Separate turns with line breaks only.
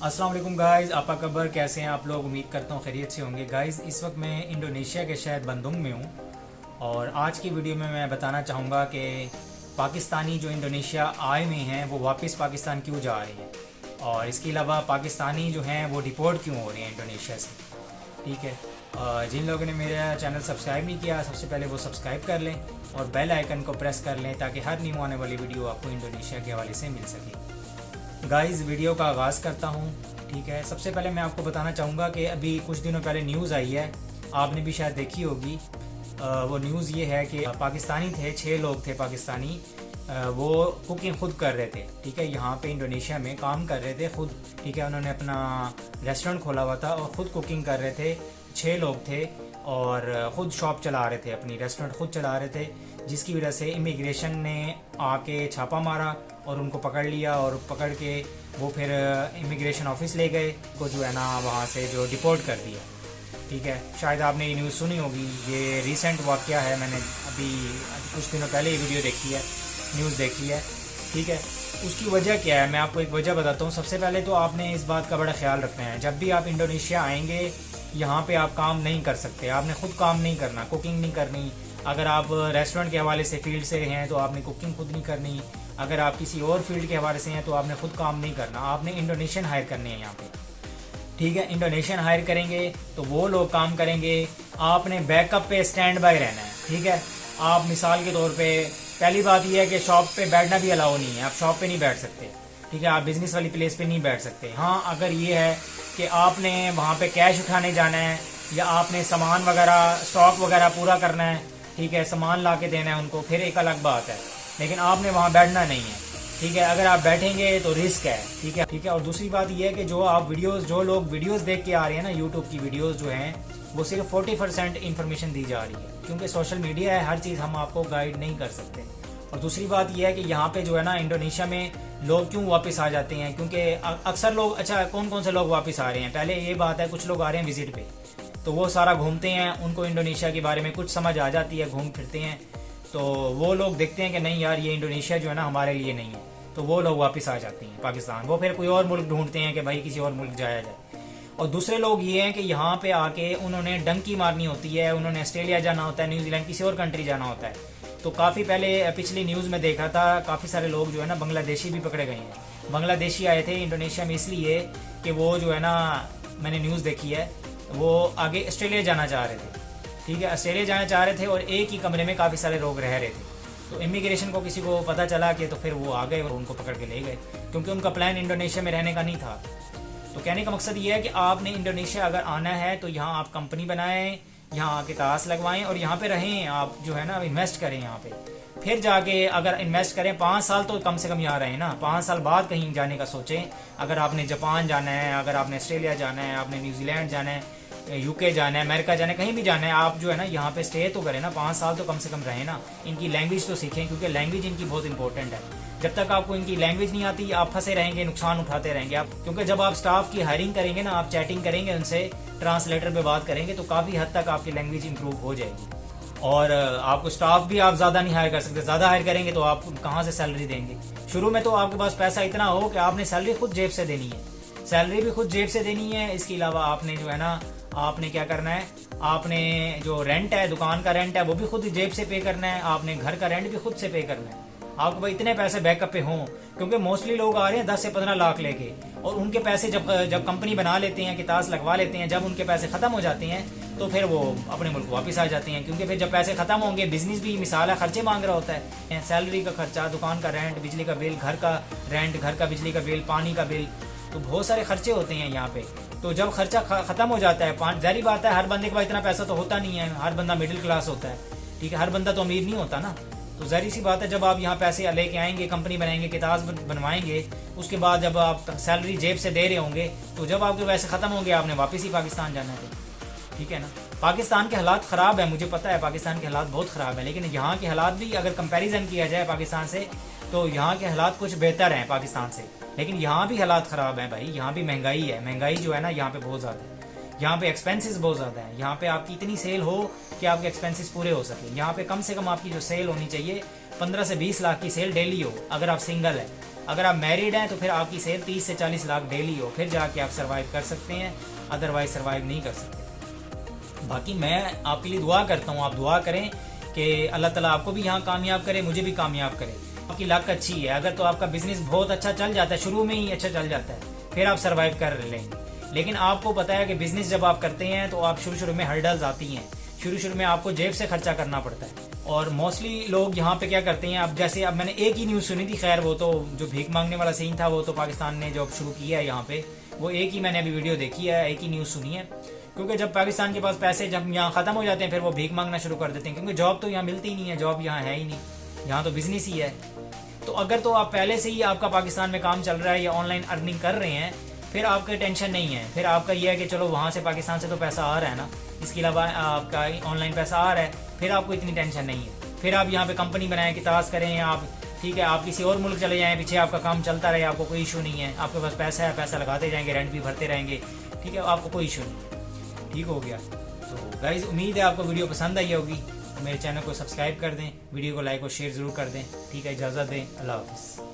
अस्सलाम वालेकुम गाइज़, आपा कबर कैसे हैं आप लोग। उम्मीद करता हूँ खैरियत से होंगे। गाइज़ इस वक्त मैं इंडोनेशिया के शहर बंदुंग में हूँ और आज की वीडियो में मैं बताना चाहूँगा कि पाकिस्तानी जो इंडोनेशिया आए हुए हैं वो वापस पाकिस्तान क्यों जा रहे हैं और इसके अलावा पाकिस्तानी जो हैं वो डिपोर्ट क्यों हो रहे हैं इंडोनेशिया से। ठीक है, जिन लोगों ने मेरा चैनल सब्सक्राइब नहीं किया सबसे पहले वो सब्सक्राइब कर लें और बेल आइकन को प्रेस कर लें ताकि हर न्यू आने वाली वीडियो आपको इंडोनेशिया के हवाले से मिल सके। गाइस वीडियो का आगाज़ करता हूँ। ठीक है, सबसे पहले मैं आपको बताना चाहूँगा कि अभी कुछ दिनों पहले न्यूज़ आई है, आपने भी शायद देखी होगी। वो न्यूज़ ये है कि पाकिस्तानी थे, 6 लोग थे पाकिस्तानी, वो कुकिंग खुद कर रहे थे। ठीक है, यहाँ पे इंडोनेशिया में काम कर रहे थे खुद। ठीक है, उन्होंने अपना रेस्टोरेंट खोला हुआ था और ख़ुद कुकिंग कर रहे थे। 6 लोग थे और ख़ुद शॉप चला रहे थे, अपनी रेस्टोरेंट खुद चला रहे थे, जिसकी वजह से इमिग्रेशन ने आके छापा मारा और उनको पकड़ लिया और पकड़ के वो फिर इमिग्रेशन ऑफिस ले गए को जो है ना वहाँ से जो डिपोर्ट कर दिया। ठीक है, शायद आपने ये न्यूज़ सुनी होगी, ये रीसेंट वाक़या है। मैंने अभी कुछ दिनों पहले ये वीडियो देखी है, न्यूज़ देखी है। ठीक है, उसकी वजह क्या है मैं आपको एक वजह बताता हूँ। सबसे पहले तो आपने इस बात का बड़ा ख्याल रखना है, जब भी आप इंडोनेशिया आएंगे यहाँ पे आप काम नहीं कर सकते, आपने खुद काम नहीं करना, कुकिंग नहीं करनी। अगर आप रेस्टोरेंट के हवाले से फील्ड से हैं तो आपने कुकिंग खुद नहीं करनी। अगर आप किसी और फील्ड के हवाले से हैं तो आपने खुद काम नहीं करना, आपने इंडोनेशियन हायर करने हैं यहाँ पे। ठीक है, इंडोनेशियन हायर करेंगे तो वो लोग काम करेंगे, आपने बैकअप पे स्टैंड बाय रहना है। ठीक है, आप मिसाल के तौर पे पहली बात यह है कि शॉप पे बैठना भी अलाउ नहीं है, आप शॉप पे नहीं बैठ सकते। ठीक है, आप बिजनेस वाली प्लेस पे नहीं बैठ सकते। हाँ, अगर ये है कि आपने वहाँ पे कैश उठाने जाना है या आपने सामान वगैरह स्टॉक वगैरह पूरा करना है, ठीक है, सामान ला के देना है उनको, फिर एक अलग बात है, लेकिन आपने वहाँ बैठना नहीं है। ठीक है, अगर आप बैठेंगे तो रिस्क है। ठीक है, ठीक है। और दूसरी बात यह है कि जो लोग वीडियोस देख के आ रहे हैं ना, यूट्यूब की वीडियोस जो हैं वो सिर्फ 40% इन्फॉर्मेशन दी जा रही है, क्योंकि सोशल मीडिया है, हर चीज़ हम आपको गाइड नहीं कर सकते। और दूसरी बात यह है कि यहाँ पे जो है ना इंडोनेशिया में लोग क्यों वापस आ जाते हैं, क्योंकि अक्सर लोग, अच्छा कौन कौन से लोग वापस आ रहे हैं, पहले ये बात है, कुछ लोग आ रहे हैं विजिट पे, तो वो सारा घूमते हैं, उनको इंडोनेशिया के बारे में कुछ समझ आ जाती है, घूम फिरते हैं, तो वो लोग देखते हैं कि नहीं यार ये इंडोनेशिया जो है ना हमारे लिए नहीं है, तो वो लोग वापस आ जाते हैं पाकिस्तान। वो फिर कोई और मुल्क ढूंढते हैं कि भाई किसी और मुल्क जाया जाए। और दूसरे लोग ये हैं कि यहाँ पे आके उन्होंने डंकी मारनी होती है, उन्होंने ऑस्ट्रेलिया जाना होता है, न्यूजीलैंड, किसी और कंट्री जाना होता है। तो काफ़ी पहले पिछली न्यूज़ में देखा था, काफ़ी सारे लोग जो है ना बांग्लादेशी भी पकड़े गए हैं। बांग्लादेशी आए थे इंडोनेशिया में इसलिए कि वो जो है ना, मैंने न्यूज़ देखी है, वो आगे ऑस्ट्रेलिया जाना चाह रहे थे। ठीक है, ऑस्ट्रेलिया जाना चाह रहे थे और एक ही कमरे में काफ़ी सारे लोग रह रहे थे। तो इमिग्रेशन को किसी को पता चला कि तो फिर वो आ गए और उनको पकड़ के ले गए, क्योंकि उनका प्लान इंडोनेशिया में रहने का नहीं था। तो कहने का मकसद ये है कि आपने इंडोनेशिया अगर आना है तो यहाँ आप कंपनी बनाएं, यहाँ आके तास लगवाएं और यहाँ पे रहें, आप जो है ना इन्वेस्ट करें यहाँ पे। फिर जाके अगर इन्वेस्ट करें, 5 साल तो कम से कम यहाँ रहें ना, 5 साल बाद कहीं जाने का सोचें। अगर आपने जापान जाना है, अगर आपने ऑस्ट्रेलिया जाना है, आपने न्यूजीलैंड जाना है, यूके जाना है, अमेरिका जाना है, कहीं भी जाना है, आप जो है ना यहाँ पे स्टे तो करें ना, 5 साल तो कम से कम रहें ना, इनकी लैंग्वेज तो सीखें, क्योंकि लैंग्वेज इनकी बहुत इंपॉर्टेंट है। जब तक आपको इनकी लैंग्वेज नहीं आती आप फंसे रहेंगे, नुकसान उठाते रहेंगे आप, क्योंकि जब आप स्टाफ की हायरिंग करेंगे ना, आप चैटिंग करेंगे उनसे, ट्रांसलेटर पे बात करेंगे, तो काफ़ी हद तक आपकी लैंग्वेज इंप्रूव हो जाएगी। और आपको स्टाफ भी आप ज़्यादा नहीं हायर कर सकते, ज़्यादा हायर करेंगे तो आप कहाँ से सैलरी देंगे। शुरू में तो आपके पास पैसा इतना हो कि आपने सैलरी खुद जेब से देनी है, सैलरी भी खुद जेब से देनी है। इसके अलावा आपने जो है ना, आपने क्या करना है, आपने जो रेंट है, दुकान का रेंट है, वो भी खुद जेब से पे करना है, आपने घर का रेंट भी खुद से पे करना है। आपको भाई इतने पैसे बैकअप पे हों, क्योंकि मोस्टली लोग आ रहे हैं 10 से 15 लाख लेके, और उनके पैसे जब कंपनी बना लेते हैं, कितास लगवा लेते हैं, जब उनके पैसे ख़त्म हो जाते हैं तो फिर वो अपने मुल्क वापस आ जाते हैं, क्योंकि फिर जब पैसे ख़त्म होंगे, बिजनेस भी मिसाल है खर्चे मांग रहा होता है, सैलरी का खर्चा, दुकान का रेंट, बिजली का बिल, घर का रेंट, घर का बिजली का बिल, पानी का बिल, तो बहुत सारे खर्चे होते हैं यहाँ पे। तो जब खर्चा ख़त्म हो जाता है, जारी बात है, हर बंदे के पास इतना पैसा तो होता नहीं है, हर बंदा मिडिल क्लास होता है। ठीक है, हर बंदा तो अमीर नहीं होता ना, तो जारी सी बात है, जब आप यहाँ पैसे लेके आएंगे, कंपनी बनाएंगे, किताब बनवाएंगे, उसके बाद जब आप सैलरी जेब से दे रहे होंगे, तो जब आपके पैसे ख़त्म होंगे आपने वापस ही पाकिस्तान जाना है। ठीक है ना, पाकिस्तान के हालात ख़राब है, मुझे पता है पाकिस्तान के हालात बहुत ख़राब है, लेकिन यहाँ के हालात भी अगर कंपैरिजन किया जाए पाकिस्तान से तो यहाँ के हालात कुछ बेहतर हैं पाकिस्तान से, लेकिन यहाँ भी हालात ख़राब हैं भाई। यहाँ भी महंगाई है, महंगाई जो है ना यहाँ पे बहुत ज़्यादा है, यहाँ पे एक्सपेंसेस बहुत ज़्यादा है। यहाँ पे आपकी इतनी सेल हो कि आपके एक्सपेंसेस पूरे हो सके। यहाँ पे कम से कम आपकी जो सेल होनी चाहिए 15 से 20 लाख की सेल डेली हो, अगर आप सिंगल है। अगर आप मैरिड हैं तो फिर आपकी सेल 30 से 40 लाख डेली हो, फिर जाके आप सर्वाइव कर सकते हैं, अदरवाइज सर्वाइव नहीं कर सकते। बाकी मैं आपके लिए दुआ करता हूँ, आप दुआ करें कि अल्लाह ताला आपको भी यहाँ कामयाब करे, मुझे भी कामयाब करे। आपकी लक अच्छी है, अगर तो आपका बिजनेस बहुत अच्छा चल जाता है, शुरू में ही अच्छा चल जाता है, फिर आप सर्वाइव कर लेंगे। लेकिन आपको पता है कि बिजनेस जब आप करते हैं तो आप शुरू में हर्डल्स आती हैं, शुरू में आपको जेब से खर्चा करना पड़ता है। और मोस्टली लोग यहाँ पे क्या करते हैं, अब जैसे अब मैंने एक ही न्यूज़ सुनी थी, खैर वो तो जो भीख मांगने वाला सीन था वो तो पाकिस्तान ने जो शुरू किया है यहाँ पे, वो एक ही मैंने अभी वीडियो देखी है, एक ही न्यूज़ सुनी है। क्योंकि जब पाकिस्तान के पास पैसे जब यहाँ ख़त्म हो जाते हैं फिर वो भीख मांगना शुरू कर देते हैं, क्योंकि जॉब तो यहाँ मिलती ही नहीं है, जॉब यहाँ है ही नहीं, यहाँ तो बिजनेस ही है। तो अगर तो आप पहले से ही आपका पाकिस्तान में काम चल रहा है या ऑनलाइन अर्निंग कर रहे हैं, फिर आपका टेंशन नहीं है। फिर आपका यह है कि चलो वहाँ से पाकिस्तान से तो पैसा आ रहा है ना, इसके अलावा आपका ऑनलाइन पैसा आ रहा है, फिर आपको इतनी टेंशन नहीं है। फिर आप यहाँ पे कंपनी बनाएं कि ताश करें आप, ठीक है, आप किसी और मुल्क चले जाएं, पीछे आपका काम चलता रहे, आपको कोई इशू नहीं है, आपके पास पैसा है, पैसा लगाते जाएंगे, रेंट भी भरते रहेंगे, ठीक है, आपको कोई इशू नहीं। ठीक हो गया। तो गाइज उम्मीद है आपको वीडियो पसंद आई होगी, मेरे चैनल को सब्सक्राइब कर दें, वीडियो को लाइक और शेयर ज़रूर कर दें। ठीक है, इजाज़त दें, अल्लाह हाफ़िज़।